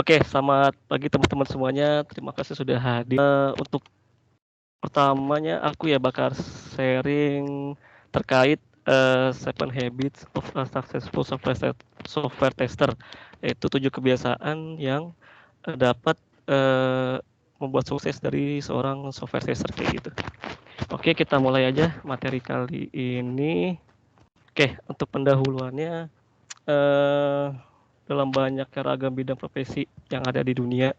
Oke, selamat pagi teman-teman semuanya. Terima kasih sudah hadir. Untuk pertamanya aku ya bakal sharing terkait, 7 Habits of a Successful Software Tester, yaitu 7 kebiasaan yang, dapat, membuat sukses dari seorang software tester kayak gitu. Oke, kita mulai aja materi kali ini. Oke, untuk pendahuluannya, eee, dalam banyaknya ragam bidang profesi yang ada di dunia,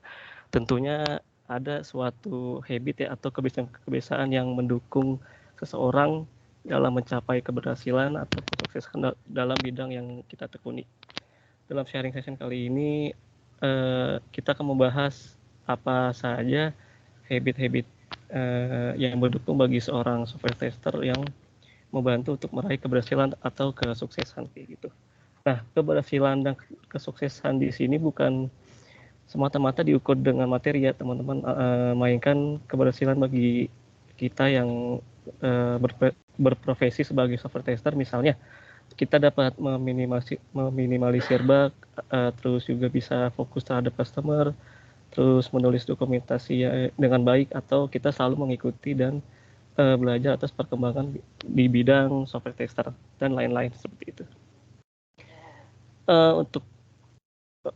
tentunya ada suatu habit ya atau kebiasaan-kebiasaan yang mendukung seseorang dalam mencapai keberhasilan atau kesuksesan dalam bidang yang kita tekuni. Dalam sharing session kali ini, kita akan membahas apa saja habit-habit, yang mendukung bagi seorang software tester yang membantu untuk meraih keberhasilan atau kesuksesan kayak gitu. Nah, keberhasilan dan kesuksesan di sini bukan semata-mata diukur dengan materi ya teman-teman, melainkan keberhasilan bagi kita yang, berprofesi sebagai software tester. Misalnya kita dapat meminimalisir bug, terus juga bisa fokus terhadap customer, terus menulis dokumentasi ya dengan baik, atau kita selalu mengikuti dan, belajar atas perkembangan di bidang software tester dan lain-lain seperti itu. Untuk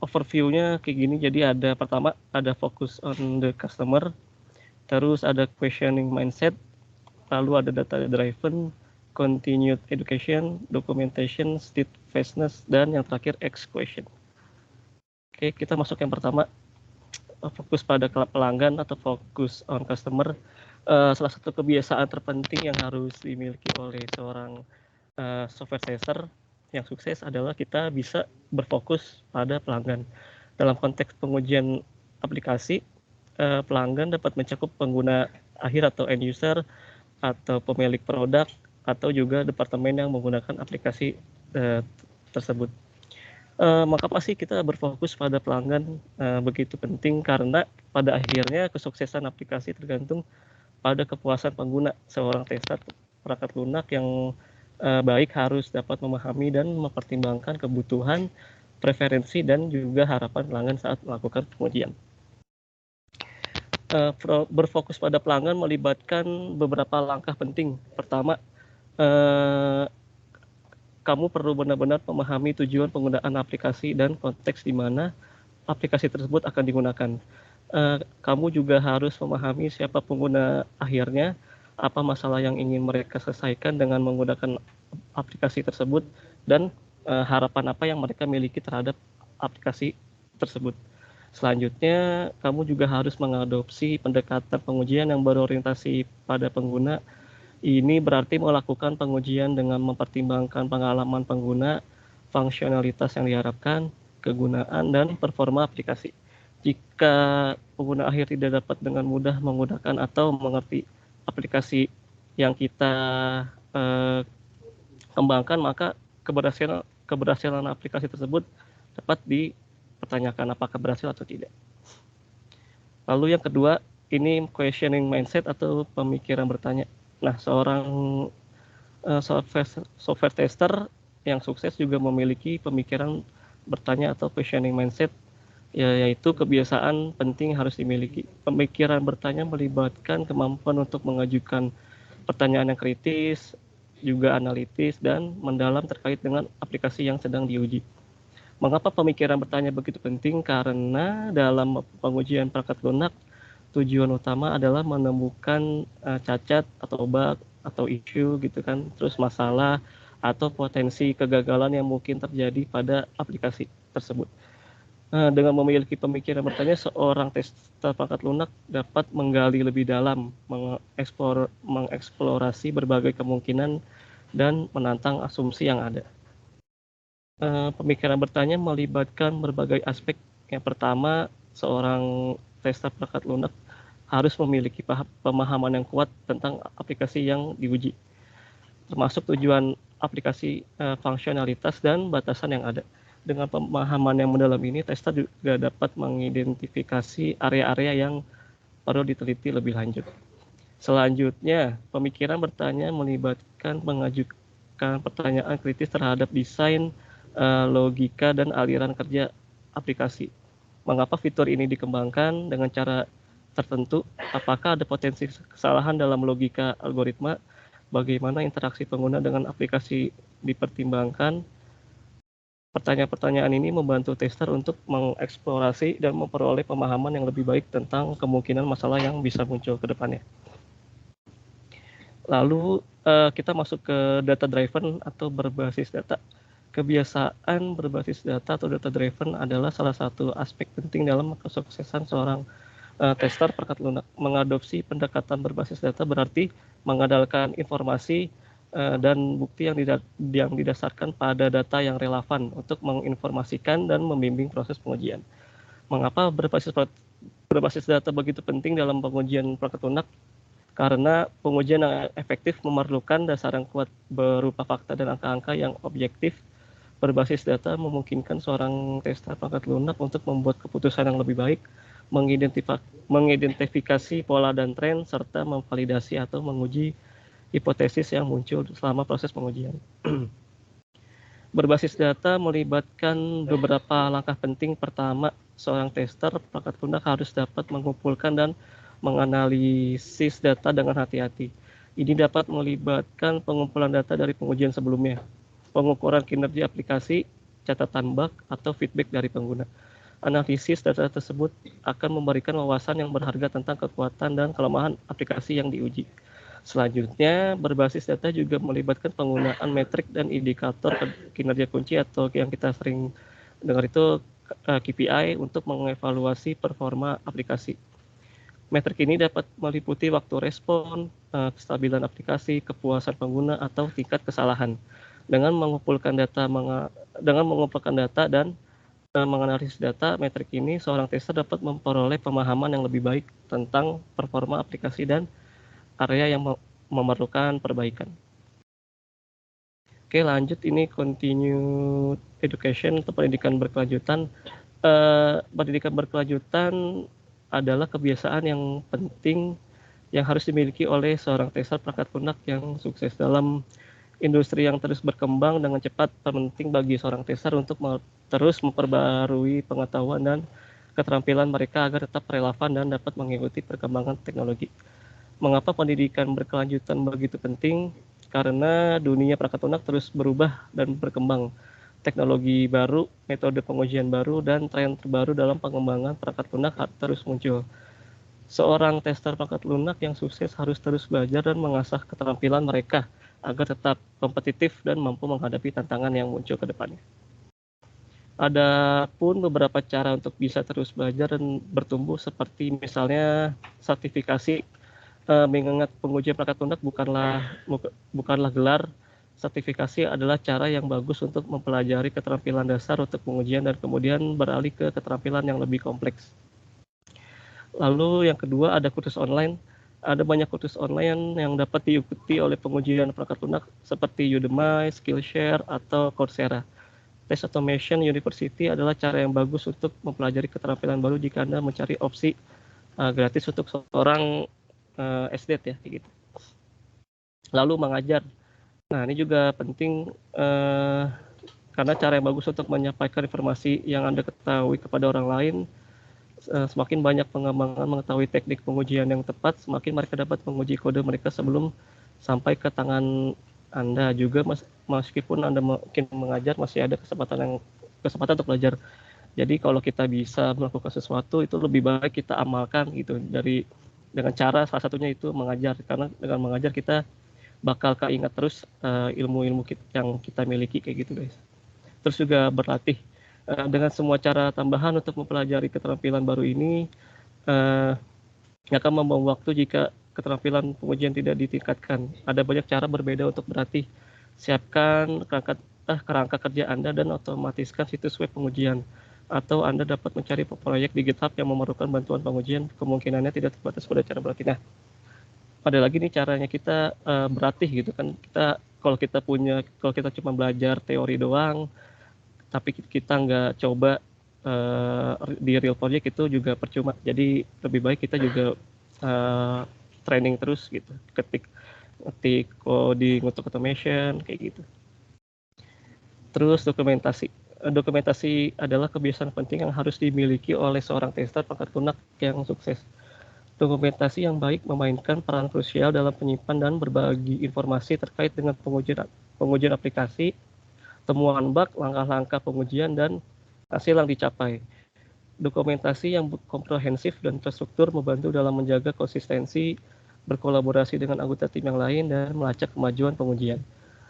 overview-nya kayak gini, jadi pertama ada focus on the customer, terus ada questioning mindset, lalu ada data driven, continued education, documentation, steadfastness, dan yang terakhir X question. Oke, kita masuk yang pertama, fokus pada pelanggan atau fokus on customer. Salah satu kebiasaan terpenting yang harus dimiliki oleh seorang software tester yang sukses adalah kita bisa berfokus pada pelanggan. Dalam konteks pengujian aplikasi, pelanggan dapat mencakup pengguna akhir atau end user, atau pemilik produk, atau juga departemen yang menggunakan aplikasi tersebut. Maka pasti kita berfokus pada pelanggan begitu penting, karena pada akhirnya kesuksesan aplikasi tergantung pada kepuasan pengguna. Seorang tester perangkat lunak yang baik harus dapat memahami dan mempertimbangkan kebutuhan, preferensi, dan juga harapan pelanggan saat melakukan pengujian. Berfokus pada pelanggan melibatkan beberapa langkah penting. Pertama, kamu perlu benar-benar memahami tujuan penggunaan aplikasi dan konteks di mana aplikasi tersebut akan digunakan. Kamu juga harus memahami siapa pengguna akhirnya, apa masalah yang ingin mereka selesaikan dengan menggunakan aplikasi tersebut, dan harapan apa yang mereka miliki terhadap aplikasi tersebut. Selanjutnya, kamu juga harus mengadopsi pendekatan pengujian yang berorientasi pada pengguna. Ini berarti melakukan pengujian dengan mempertimbangkan pengalaman pengguna, fungsionalitas yang diharapkan, kegunaan, dan performa aplikasi. Jika pengguna akhir tidak dapat dengan mudah menggunakan atau mengerti aplikasi yang kita kembangkan, maka keberhasilan aplikasi tersebut dapat dipertanyakan apakah berhasil atau tidak. Lalu yang kedua, ini questioning mindset atau pemikiran bertanya. Nah, seorang software tester yang sukses juga memiliki pemikiran bertanya atau questioning mindset, yaitu kebiasaan penting harus dimiliki. Pemikiran bertanya melibatkan kemampuan untuk mengajukan pertanyaan yang kritis, juga analitis, dan mendalam terkait dengan aplikasi yang sedang diuji. Mengapa pemikiran bertanya begitu penting? Karena dalam pengujian perangkat lunak, tujuan utama adalah menemukan cacat atau bug atau isu gitu kan, terus masalah atau potensi kegagalan yang mungkin terjadi pada aplikasi tersebut. Dengan memiliki pemikiran bertanya, seorang tester perangkat lunak dapat menggali lebih dalam, mengeksplorasi berbagai kemungkinan, dan menantang asumsi yang ada. Pemikiran bertanya melibatkan berbagai aspek. Yang pertama, seorang tester perangkat lunak harus memiliki pemahaman yang kuat tentang aplikasi yang diuji, termasuk tujuan aplikasi, fungsionalitas, dan batasan yang ada. Dengan pemahaman yang mendalam ini, tester juga dapat mengidentifikasi area-area yang perlu diteliti lebih lanjut. Selanjutnya, pemikiran bertanya melibatkan mengajukan pertanyaan kritis terhadap desain, logika, dan aliran kerja aplikasi. Mengapa fitur ini dikembangkan dengan cara tertentu? Apakah ada potensi kesalahan dalam logika algoritma? Bagaimana interaksi pengguna dengan aplikasi dipertimbangkan? Pertanyaan-pertanyaan ini membantu tester untuk mengeksplorasi dan memperoleh pemahaman yang lebih baik tentang kemungkinan masalah yang bisa muncul ke depannya. Lalu kita masuk ke data driven atau berbasis data. Kebiasaan berbasis data atau data driven adalah salah satu aspek penting dalam kesuksesan seorang tester perangkat lunak. Mengadopsi pendekatan berbasis data berarti mengandalkan informasi dan bukti yang didasarkan pada data yang relevan untuk menginformasikan dan membimbing proses pengujian. Mengapa berbasis data begitu penting dalam pengujian perangkat lunak? Karena pengujian yang efektif memerlukan dasar yang kuat berupa fakta dan angka-angka yang objektif. Berbasis data memungkinkan seorang tester perangkat lunak untuk membuat keputusan yang lebih baik, mengidentifikasi pola dan tren, serta memvalidasi atau menguji hipotesis yang muncul selama proses pengujian. Berbasis data melibatkan beberapa langkah penting. Pertama, seorang tester perangkat lunak harus dapat mengumpulkan dan menganalisis data dengan hati-hati. Ini dapat melibatkan pengumpulan data dari pengujian sebelumnya, pengukuran kinerja aplikasi, catatan bug, atau feedback dari pengguna. Analisis data tersebut akan memberikan wawasan yang berharga tentang kekuatan dan kelemahan aplikasi yang diuji. Selanjutnya, berbasis data juga melibatkan penggunaan metrik dan indikator kinerja kunci atau yang kita sering dengar itu KPI untuk mengevaluasi performa aplikasi. Metrik ini dapat meliputi waktu respon, kestabilan aplikasi, kepuasan pengguna, atau tingkat kesalahan. Dengan mengumpulkan data dan menganalisis data metrik ini, seorang tester dapat memperoleh pemahaman yang lebih baik tentang performa aplikasi dan area yang memerlukan perbaikan. Oke, lanjut, ini continued education atau pendidikan berkelanjutan. Pendidikan berkelanjutan adalah kebiasaan yang penting yang harus dimiliki oleh seorang tester perangkat lunak yang sukses. Dalam industri yang terus berkembang dengan cepat, penting bagi seorang tester untuk terus memperbarui pengetahuan dan keterampilan mereka agar tetap relevan dan dapat mengikuti perkembangan teknologi. Mengapa pendidikan berkelanjutan begitu penting? Karena dunia perangkat lunak terus berubah dan berkembang. Teknologi baru, metode pengujian baru, dan tren terbaru dalam pengembangan perangkat lunak terus muncul. Seorang tester perangkat lunak yang sukses harus terus belajar dan mengasah keterampilan mereka agar tetap kompetitif dan mampu menghadapi tantangan yang muncul ke depannya. Ada pun beberapa cara untuk bisa terus belajar dan bertumbuh, seperti misalnya sertifikasi. Mengingat pengujian perangkat lunak bukanlah gelar. Sertifikasi adalah cara yang bagus untuk mempelajari keterampilan dasar untuk pengujian dan kemudian beralih ke keterampilan yang lebih kompleks. Lalu yang kedua, ada kursus online. Ada banyak kursus online yang dapat diikuti oleh pengujian perangkat lunak seperti Udemy, Skillshare, atau Coursera. Test Automation University adalah cara yang bagus untuk mempelajari keterampilan baru jika Anda mencari opsi gratis untuk seorang SD ya, kayak gitu. Lalu mengajar. Nah, ini juga penting karena cara yang bagus untuk menyampaikan informasi yang Anda ketahui kepada orang lain. Semakin banyak pengembangan mengetahui teknik pengujian yang tepat, semakin mereka dapat menguji kode mereka sebelum sampai ke tangan Anda. Juga meskipun Anda mungkin mengajar, masih ada kesempatan untuk belajar. Jadi kalau kita bisa melakukan sesuatu, itu lebih baik kita amalkan gitu, dengan cara salah satunya itu mengajar, karena dengan mengajar kita bakal keingat terus ilmu-ilmu yang kita miliki kayak gitu guys. Terus juga berlatih dengan semua cara tambahan untuk mempelajari keterampilan baru ini akan membuang waktu jika keterampilan pengujian tidak ditingkatkan. Ada banyak cara berbeda untuk berlatih. Siapkan kerangka kerja Anda dan otomatiskan situs web pengujian. Atau Anda dapat mencari proyek di GitHub yang memerlukan bantuan pengujian, kemungkinannya tidak terbatas pada cara berlatih. Nah, ada lagi nih caranya kita berlatih gitu kan. Kalau kita cuma belajar teori doang, tapi kita nggak coba di real project, itu juga percuma. Jadi lebih baik kita juga training terus gitu, ketik coding untuk automation kayak gitu. Terus dokumentasi. Dokumentasi adalah kebiasaan penting yang harus dimiliki oleh seorang tester perangkat lunak yang sukses. Dokumentasi yang baik memainkan peran krusial dalam penyimpan dan berbagi informasi terkait dengan pengujian aplikasi, temuan bug, langkah-langkah pengujian, dan hasil yang dicapai. Dokumentasi yang komprehensif dan terstruktur membantu dalam menjaga konsistensi, berkolaborasi dengan anggota tim yang lain, dan melacak kemajuan pengujian.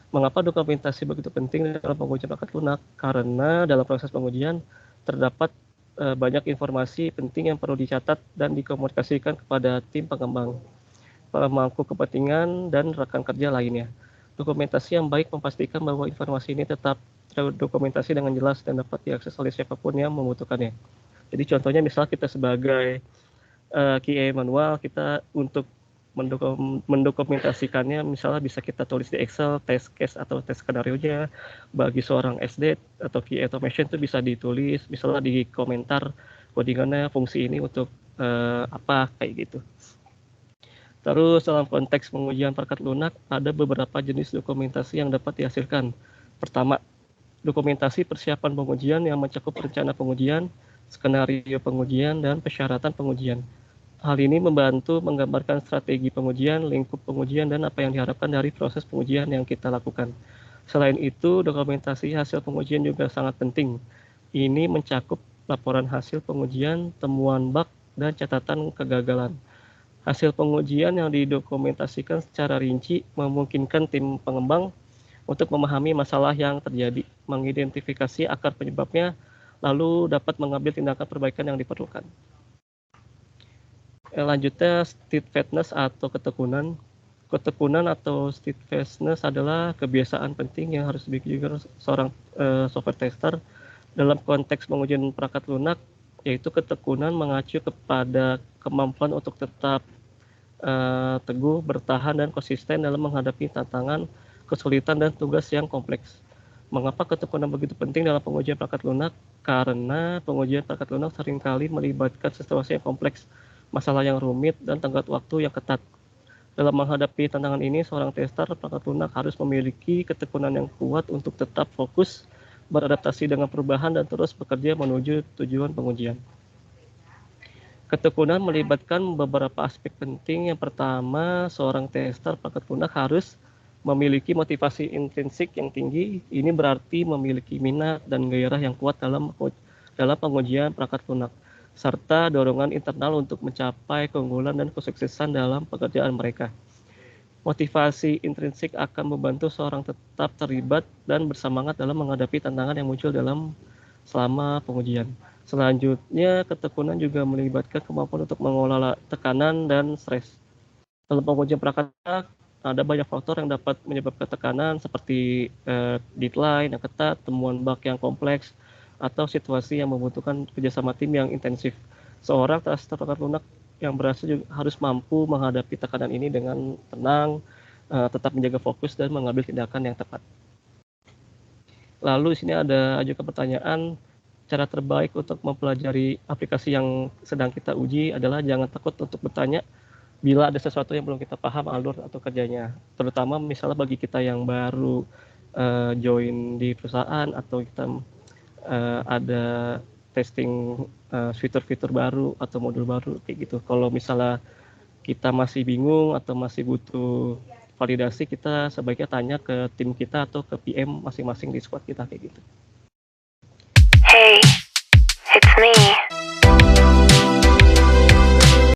Mengapa dokumentasi begitu penting dalam pengujian perangkat lunak? Karena dalam proses pengujian terdapat banyak informasi penting yang perlu dicatat dan dikomunikasikan kepada tim pengembang, pemangku kepentingan, dan rekan kerja lainnya. Dokumentasi yang baik memastikan bahwa informasi ini tetap terdokumentasi dengan jelas dan dapat diakses oleh siapapun yang membutuhkannya. Jadi contohnya misal kita sebagai QA manual, kita untuk mendokumentasikannya misalnya bisa kita tulis di Excel test case atau test skenario-nya. Bagi seorang SD atau QA automation itu bisa ditulis misalnya di komentar codingannya fungsi ini untuk apa kayak gitu. Terus dalam konteks pengujian perangkat lunak ada beberapa jenis dokumentasi yang dapat dihasilkan. Pertama, dokumentasi persiapan pengujian yang mencakup rencana pengujian, skenario pengujian, dan persyaratan pengujian. Hal ini membantu menggambarkan strategi pengujian, lingkup pengujian, dan apa yang diharapkan dari proses pengujian yang kita lakukan. Selain itu, dokumentasi hasil pengujian juga sangat penting. Ini mencakup laporan hasil pengujian, temuan bug, dan catatan kegagalan. Hasil pengujian yang didokumentasikan secara rinci memungkinkan tim pengembang untuk memahami masalah yang terjadi, mengidentifikasi akar penyebabnya, lalu dapat mengambil tindakan perbaikan yang diperlukan. Lanjutnya steadfastness atau ketekunan. Ketekunan atau steadfastness adalah kebiasaan penting yang harus dimiliki seorang software tester dalam konteks pengujian perangkat lunak, yaitu ketekunan mengacu kepada kemampuan untuk tetap teguh, bertahan, dan konsisten dalam menghadapi tantangan, kesulitan, dan tugas yang kompleks. Mengapa ketekunan begitu penting dalam pengujian perangkat lunak? Karena pengujian perangkat lunak seringkali melibatkan situasi yang kompleks, masalah yang rumit, dan tenggat waktu yang ketat. Dalam menghadapi tantangan ini, seorang tester perangkat lunak harus memiliki ketekunan yang kuat untuk tetap fokus, beradaptasi dengan perubahan, dan terus bekerja menuju tujuan pengujian. Ketekunan melibatkan beberapa aspek penting. Yang pertama, seorang tester perangkat lunak harus memiliki motivasi intrinsik yang tinggi. Ini berarti memiliki minat dan gairah yang kuat dalam pengujian perangkat lunak, serta dorongan internal untuk mencapai keunggulan dan kesuksesan dalam pekerjaan mereka. Motivasi intrinsik akan membantu seorang tetap terlibat dan bersemangat dalam menghadapi tantangan yang muncul selama pengujian. Selanjutnya, ketekunan juga melibatkan kemampuan untuk mengelola tekanan dan stres. Dalam pengujian perangkat lunak, ada banyak faktor yang dapat menyebabkan tekanan seperti deadline yang ketat, temuan bug yang kompleks, atau situasi yang membutuhkan kerjasama tim yang intensif. Seorang tester perangkat lunak yang berhasil juga harus mampu menghadapi tekanan ini dengan tenang, tetap menjaga fokus, dan mengambil tindakan yang tepat. Lalu di sini ada juga pertanyaan, cara terbaik untuk mempelajari aplikasi yang sedang kita uji adalah jangan takut untuk bertanya bila ada sesuatu yang belum kita paham alur atau kerjanya. Terutama misalnya bagi kita yang baru join di perusahaan atau kita ada testing fitur-fitur baru atau modul baru kayak gitu. Kalau misalnya kita masih bingung atau masih butuh validasi, kita sebaiknya tanya ke tim kita atau ke PM masing-masing di squad kita kayak gitu.